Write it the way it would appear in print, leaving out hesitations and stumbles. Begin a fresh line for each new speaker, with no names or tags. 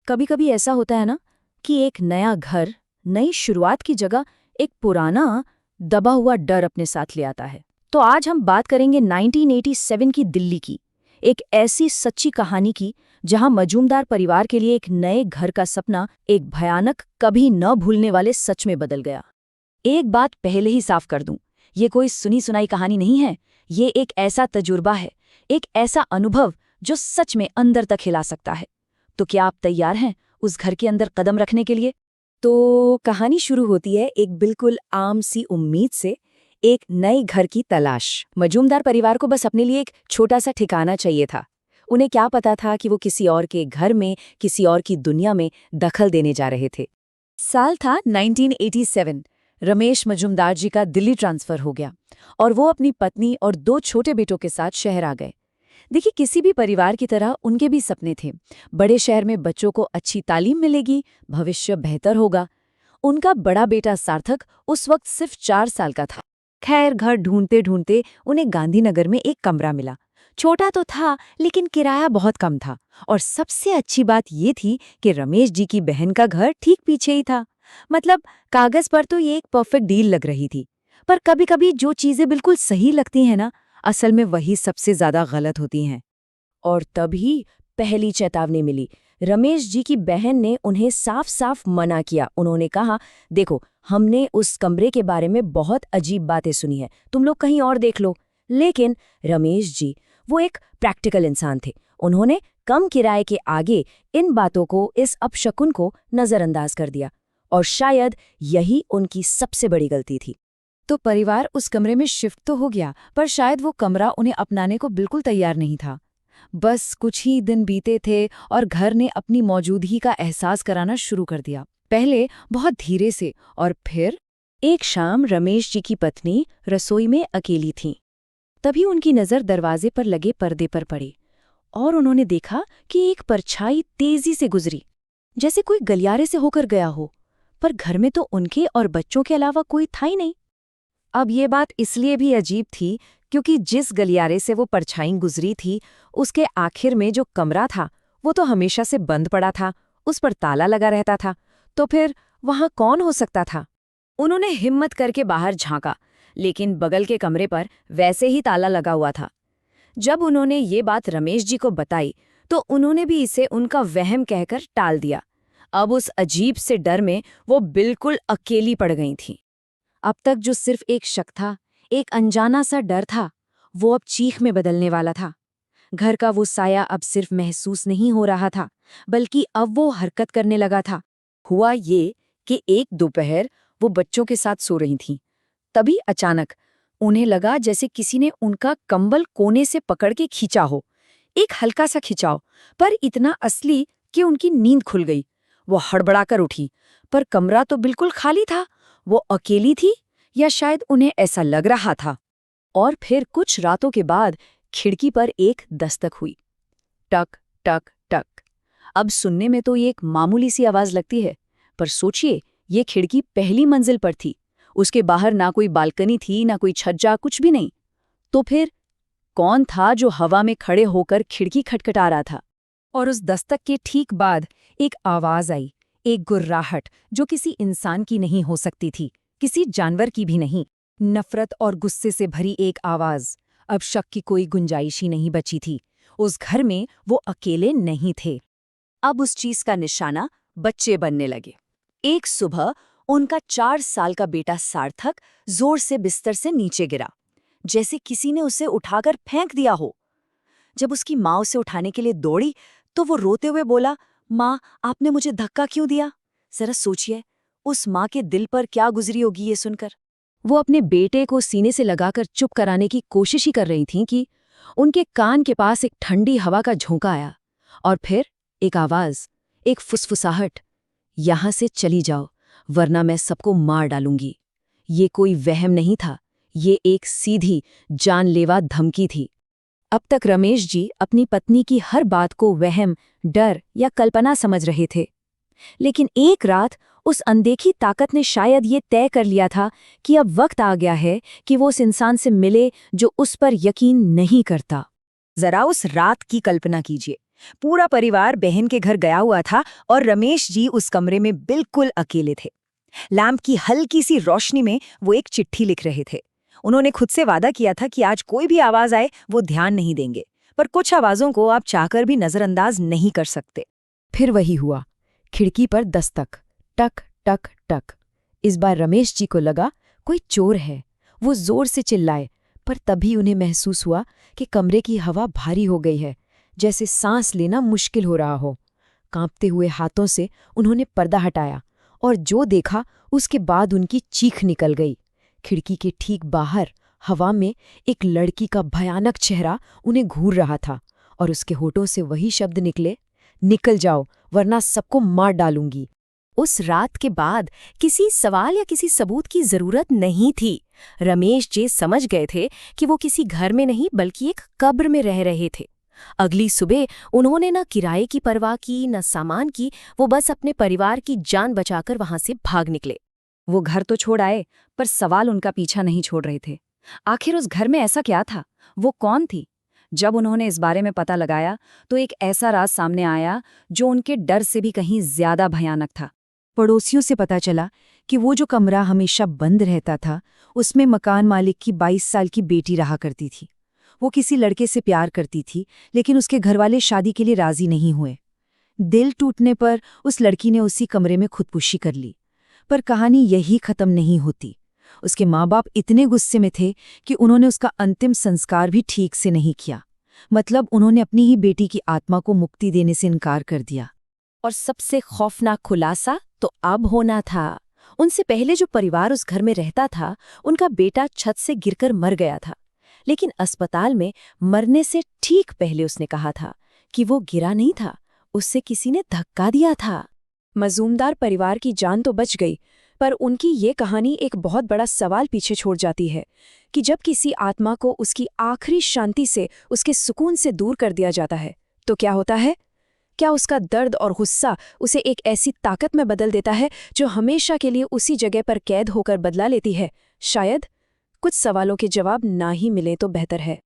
कभी कभी ऐसा होता है ना कि एक नया घर नई शुरुआत की जगह एक पुराना दबा हुआ डर अपने साथ ले आता है। तो आज हम बात करेंगे 1987 की दिल्ली की, एक ऐसी सच्ची कहानी की जहां मजूमदार परिवार के लिए एक नए घर का सपना एक भयानक, कभी न भूलने वाले सच में बदल गया। एक बात पहले ही साफ कर दूं, ये कोई सुनी सुनाई कहानी नहीं है। ये एक ऐसा तजुर्बा है, एक ऐसा अनुभव जो सच में अंदर तक हिला सकता है। तो क्या आप तैयार हैं उस घर के अंदर कदम रखने के लिए? तो कहानी शुरू होती है एक बिल्कुल आम सी उम्मीद से, एक नए घर की तलाश। मजूमदार परिवार को बस अपने लिए एक छोटा सा ठिकाना चाहिए था। उन्हें क्या पता था कि वो किसी और के घर में, किसी और की दुनिया में दखल देने जा रहे थे। साल था 1987। रमेश मजूमदार जी का दिल्ली ट्रांसफर हो गया और वो अपनी पत्नी और 2 छोटे बेटों के साथ शहर आ गए। देखिए, किसी भी परिवार की तरह उनके भी सपने थे। बड़े शहर में बच्चों को अच्छी तालीम मिलेगी, भविष्य बेहतर होगा। उनका बड़ा बेटा सार्थक उस वक्त सिर्फ 4 साल का था। खैर, घर ढूंढते ढूंढते उन्हें गांधीनगर में एक कमरा मिला। छोटा तो था, लेकिन किराया बहुत कम था। और सबसे अच्छी बात ये थी कि रमेश जी की बहन का घर ठीक पीछे ही था। मतलब कागज पर तो ये एक परफेक्ट डील लग रही थी। पर कभी-कभी जो चीजें बिल्कुल सही लगती हैं ना, असल में वही सबसे ज्यादा गलत होती हैं। और तभी पहली चेतावनी मिली। रमेश जी की बहन ने उन्हें साफ साफ मना किया। उन्होंने कहा, देखो, हमने उस कमरे के बारे में बहुत अजीब बातें सुनी है, तुम लोग कहीं और देख लो। लेकिन रमेश जी, वो एक प्रैक्टिकल इंसान थे। उन्होंने कम किराए के आगे इन बातों को, इस अपशकुन को नजरअंदाज कर दिया। और शायद यही उनकी सबसे बड़ी गलती थी। तो परिवार उस कमरे में शिफ्ट तो हो गया, पर शायद वो कमरा उन्हें अपनाने को बिल्कुल तैयार नहीं था। बस कुछ ही दिन बीते थे और घर ने अपनी मौजूदगी का एहसास कराना शुरू कर दिया। पहले बहुत धीरे से, और फिर एक शाम रमेश जी की पत्नी रसोई में अकेली थीं। तभी उनकी नज़र दरवाजे पर लगे पर्दे पर पड़ी और उन्होंने देखा कि एक परछाई तेजी से गुजरी, जैसे कोई गलियारे से होकर गया हो। पर घर में तो उनके और बच्चों के अलावा कोई था ही नहीं। अब ये बात इसलिए भी अजीब थी क्योंकि जिस गलियारे से वो परछाई गुजरी थी, उसके आखिर में जो कमरा था वो तो हमेशा से बंद पड़ा था, उस पर ताला लगा रहता था। तो फिर वहां कौन हो सकता था? उन्होंने हिम्मत करके बाहर झांका, लेकिन बगल के कमरे पर वैसे ही ताला लगा हुआ था। जब उन्होंने ये बात रमेश जी को बताई तो उन्होंने भी इसे उनका वहम कहकर टाल दिया। अब उस अजीब से डर में वो बिल्कुल अकेली पड़ गई थीं। अब तक जो सिर्फ एक शक था, एक अनजाना सा डर था, वो अब चीख में बदलने वाला था। घर का वो साया अब सिर्फ महसूस नहीं हो रहा था, बल्कि अब वो हरकत करने लगा था। हुआ ये कि एक दोपहर वो बच्चों के साथ सो रही थीं। तभी अचानक उन्हें लगा जैसे किसी ने उनका कंबल कोने से पकड़ के खींचा हो। एक हल्का सा खिंचाव, पर इतना असली कि उनकी नींद खुल गई। वो हड़बड़ाकर उठी, पर कमरा तो बिल्कुल खाली था। वो अकेली थी, या शायद उन्हें ऐसा लग रहा था। और फिर कुछ रातों के बाद खिड़की पर एक दस्तक हुई। टक टक टक। अब सुनने में तो ये एक मामूली सी आवाज लगती है, पर सोचिए, ये खिड़की पहली मंजिल पर थी। उसके बाहर ना कोई बालकनी थी, ना कोई छज्जा, कुछ भी नहीं। तो फिर कौन था जो हवा में खड़े होकर खिड़की खटखटा रहा था? और उस दस्तक के ठीक बाद एक आवाज आई, एक गुर्राहट जो किसी इंसान की नहीं हो सकती थी, किसी जानवर की भी नहीं। नफरत और गुस्से से भरी एक आवाज। अब शक की कोई गुंजाइश ही नहीं बची थी। उस घर में वो अकेले नहीं थे। अब उस चीज का निशाना बच्चे बनने लगे। एक सुबह उनका 4 साल का बेटा सार्थक जोर से बिस्तर से नीचे गिरा, जैसे किसी ने उसे उठाकर फेंक दिया हो। जब उसकी माँ उसे उठाने के लिए दौड़ी तो वो रोते हुए बोला, माँ, आपने मुझे धक्का क्यों दिया? जरा सोचिए, उस माँ के दिल पर क्या गुजरी होगी ये सुनकर। वो अपने बेटे को सीने से लगाकर चुप कराने की कोशिश ही कर रही थीं कि उनके कान के पास एक ठंडी हवा का झोंका आया। और फिर एक आवाज, एक फुसफुसाहट, यहां से चली जाओ, वरना मैं सबको मार डालूंगी। ये कोई वहम नहीं था, ये एक सीधी जानलेवा धमकी थी। अब तक रमेश जी अपनी पत्नी की हर बात को वहम, डर या कल्पना समझ रहे थे। लेकिन एक रात उस अनदेखी ताकत ने शायद ये तय कर लिया था कि अब वक्त आ गया है कि वो उस इंसान से मिले जो उस पर यकीन नहीं करता। जरा उस रात की कल्पना कीजिए।
पूरा परिवार बहन के घर गया हुआ था और रमेश जी उस कमरे में बिल्कुल अकेले थे। लैंप की हल्की सी रोशनी में वो एक चिट्ठी लिख रहे थे। उन्होंने खुद से वादा किया था कि आज कोई भी आवाज आए वो ध्यान नहीं देंगे, पर कुछ आवाजों को आप चाहकर भी नजरअंदाज नहीं कर सकते।
फिर वही हुआ, खिड़की पर दस्तक, टक टक टक। इस बार रमेश जी को लगा कोई चोर है। वो जोर से चिल्लाए, पर तभी उन्हें महसूस हुआ कि कमरे की हवा भारी हो गई है, जैसे सांस लेना मुश्किल हो रहा हो। कांपते हुए हाथों से उन्होंने पर्दा हटाया और जो देखा उसके बाद उनकी चीख निकल गई। खिड़की के ठीक बाहर हवा में एक लड़की का भयानक चेहरा उन्हें घूर रहा था और उसके होठों से वही शब्द निकले, निकल जाओ वरना सबको मार डालूंगी।
उस रात के बाद किसी सवाल या किसी सबूत की जरूरत नहीं थी। रमेश जी समझ गए थे कि वो किसी घर में नहीं बल्कि एक कब्र में रह रहे थे। अगली सुबह उन्होंने न किराए की परवाह की न सामान की, वो बस अपने परिवार की जान बचाकर वहां से भाग निकले।
वो घर तो छोड़ आए, पर सवाल उनका पीछा नहीं छोड़ रहे थे। आखिर उस घर में ऐसा क्या था? वो कौन थी? जब उन्होंने इस बारे में पता लगाया तो एक ऐसा राज सामने आया जो उनके डर से भी कहीं ज्यादा भयानक था। पड़ोसियों से पता चला कि वो जो कमरा हमेशा बंद रहता था, उसमें मकान मालिक की 22 साल की बेटी रहा करती थी। वो किसी लड़के से प्यार करती थी, लेकिन उसके घरवाले शादी के लिए राजी नहीं हुए। दिल टूटने पर उस लड़की ने उसी कमरे में खुदकुशी कर ली। पर कहानी यही खत्म नहीं होती। उसके माँ बाप इतने गुस्से में थे कि उन्होंने उसका अंतिम संस्कार भी ठीक से नहीं किया। मतलब उन्होंने अपनी ही बेटी की आत्मा को मुक्ति देने से इनकार कर दिया।
और सबसे खौफनाक खुलासा तो अब होना था। उनसे पहले जो परिवार उस घर में रहता था, उनका बेटा छत से गिरकर मर गया था। लेकिन अस्पताल में मरने से ठीक पहले उसने कहा था कि वो गिरा नहीं था, उससे किसी ने धक्का दिया था।
मजूमदार परिवार की जान तो बच गई, पर उनकी ये कहानी एक बहुत बड़ा सवाल पीछे छोड़ जाती है कि जब किसी आत्मा को उसकी आखिरी शांति से, उसके सुकून से दूर कर दिया जाता है तो क्या होता है? क्या उसका दर्द और गुस्सा उसे एक ऐसी ताकत में बदल देता है जो हमेशा के लिए उसी जगह पर कैद होकर बदला लेती है? शायद कुछ सवालों के जवाब ना ही मिले तो बेहतर है।